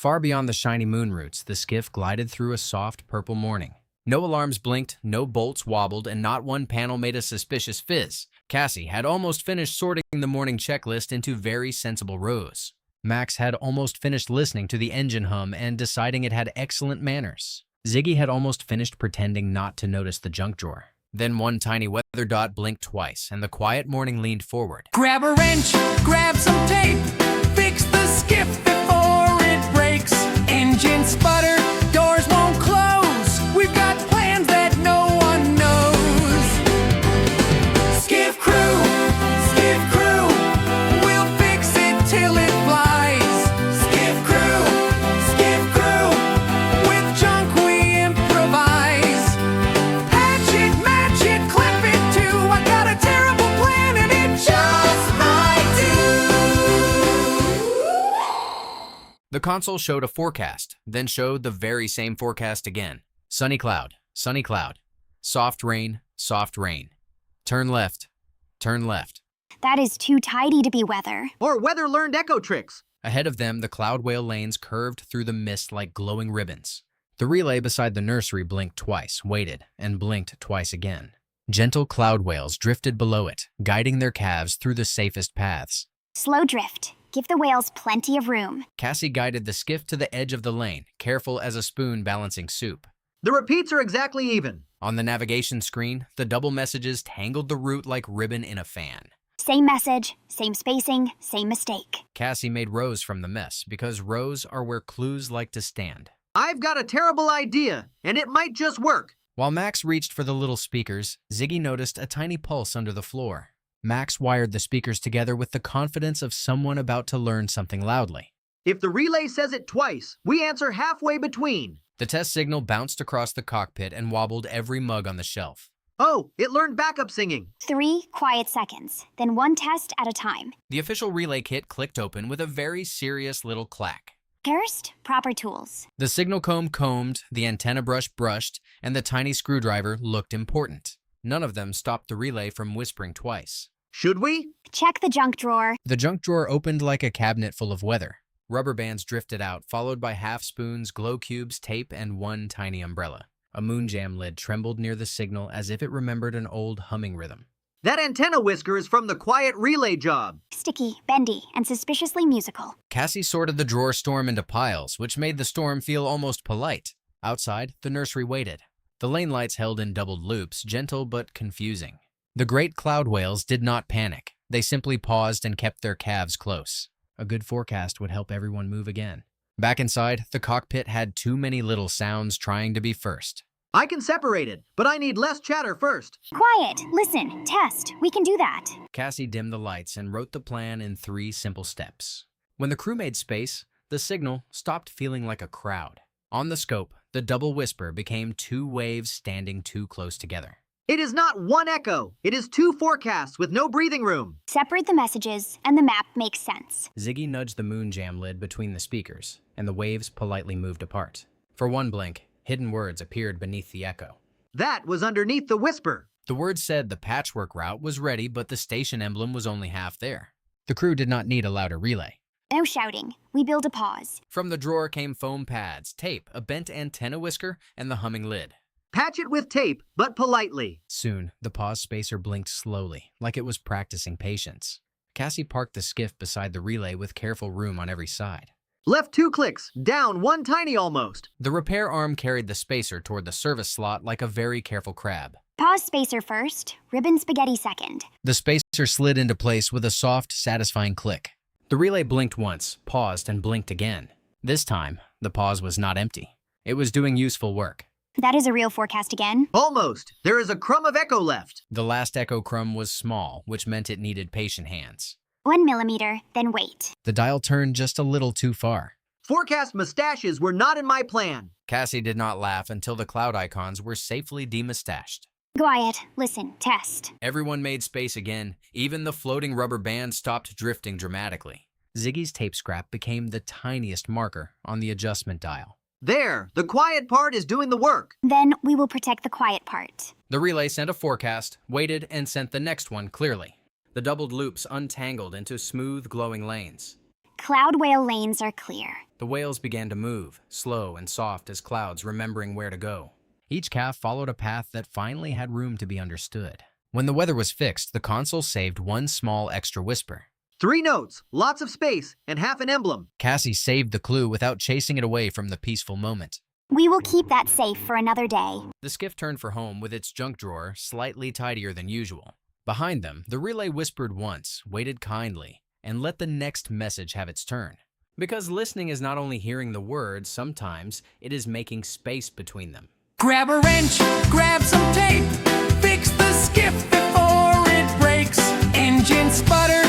Far beyond the shiny moon roots, the skiff glided through a soft purple morning. No alarms blinked, no bolts wobbled, and not one panel made a suspicious fizz. Cassie had almost finished sorting the morning checklist into very sensible rows. Max had almost finished listening to the engine hum and deciding it had excellent manners. Ziggy had almost finished pretending not to notice the junk drawer. Then one tiny weather dot blinked twice, and the quiet morning leaned forward. Grab a wrench, grab some tape, fix the skiff before it breaks. Engine sputter, doors won't close. We've got plans that no one knows. Skiff Crew, we'll fix it till it flies. Skiff Crew, with junk we improvise. Patch it, match it, clip it too. I got a terrible plan and it just might do. The console showed a forecast, then showed the very same forecast again. Sunny cloud, soft rain, turn left, turn left. That is too tidy to be weather. Or weather-learned echo tricks. Ahead of them, the cloud whale lanes curved through the mist like glowing ribbons. The relay beside the nursery blinked twice, waited, and blinked twice again. Gentle cloud whales drifted below it, guiding their calves through the safest paths. Slow drift. Give the whales plenty of room. Cassie guided the skiff to the edge of the lane, careful as a spoon balancing soup. The repeats are exactly even. On the navigation screen, the double messages tangled the route like ribbon in a fan. Same message, same spacing, same mistake. Cassie made rows from the mess because rows are where clues like to stand. I've got a terrible idea, and it might just work. While Max reached for the little speakers, Ziggy noticed a tiny pulse under the floor. Max wired the speakers together with the confidence of someone about to learn something loudly. If the relay says it twice, we answer halfway between. The test signal bounced across the cockpit and wobbled every mug on the shelf. Oh, it learned backup singing. 3 quiet seconds, then one test at a time. The official relay kit clicked open with a very serious little clack. First, proper tools. The signal comb combed, the antenna brush brushed, and the tiny screwdriver looked important. None of them stopped the relay from whispering twice. Should we? Check the junk drawer. The junk drawer opened like a cabinet full of weather. Rubber bands drifted out, followed by half spoons, glow cubes, tape, and one tiny umbrella. A moonjam lid trembled near the signal as if it remembered an old humming rhythm. That antenna whisker is from the quiet relay job. Sticky, bendy, and suspiciously musical. Cassie sorted the drawer storm into piles, which made the storm feel almost polite. Outside, the nursery waited. The lane lights held in doubled loops, gentle but confusing. The great cloud whales did not panic. They simply paused and kept their calves close. A good forecast would help everyone move again. Back inside, the cockpit had too many little sounds trying to be first. I can separate it, but I need less chatter first. Quiet, listen, test. We can do that. Cassie dimmed the lights and wrote the plan in 3 simple steps. When the crew made space, the signal stopped feeling like a crowd. On the scope, the double whisper became 2 waves standing too close together. It is not one echo. It is 2 forecasts with no breathing room. Separate the messages, and the map makes sense. Ziggy nudged the moonjam lid between the speakers, and the waves politely moved apart. For one blink, hidden words appeared beneath the echo. That was underneath the whisper. The words said the Patchwork route was ready, but the station emblem was only half there. The crew did not need a louder relay. No shouting. We build a pause. From the drawer came foam pads, tape, a bent antenna whisker, and the humming lid. Patch it with tape, but politely. Soon, the pause spacer blinked slowly, like it was practicing patience. Cassie parked the skiff beside the relay with careful room on every side. Left 2 clicks, down 1 tiny almost. The repair arm carried the spacer toward the service slot like a very careful crab. Pause spacer first, ribbon spaghetti second. The spacer slid into place with a soft, satisfying click. The relay blinked once, paused, and blinked again. This time, the pause was not empty. It was doing useful work. That is a real forecast again. Almost. There is a crumb of echo left. The last echo crumb was small, which meant it needed patient hands. 1 millimeter, then wait. The dial turned just a little too far. Forecast mustaches were not in my plan. Cassie did not laugh until the cloud icons were safely demustached. Quiet, listen, test. Everyone made space again. Even the floating rubber band stopped drifting dramatically. Ziggy's tape scrap became the tiniest marker on the adjustment dial. There, the quiet part is doing the work. Then we will protect the quiet part. The relay sent a forecast, waited, and sent the next one clearly. The doubled loops untangled into smooth, glowing lanes. Cloud whale lanes are clear. The whales began to move, slow and soft as clouds, remembering where to go. Each calf followed a path that finally had room to be understood. When the weather was fixed, the console saved one small extra whisper. 3 notes, lots of space, and half an emblem. Cassie saved the clue without chasing it away from the peaceful moment. We will keep that safe for another day. The skiff turned for home with its junk drawer slightly tidier than usual. Behind them, the relay whispered once, waited kindly, and let the next message have its turn. Because listening is not only hearing the words, sometimes it is making space between them. Grab a wrench, grab some tape, fix the skiff before it breaks. Engine sputter,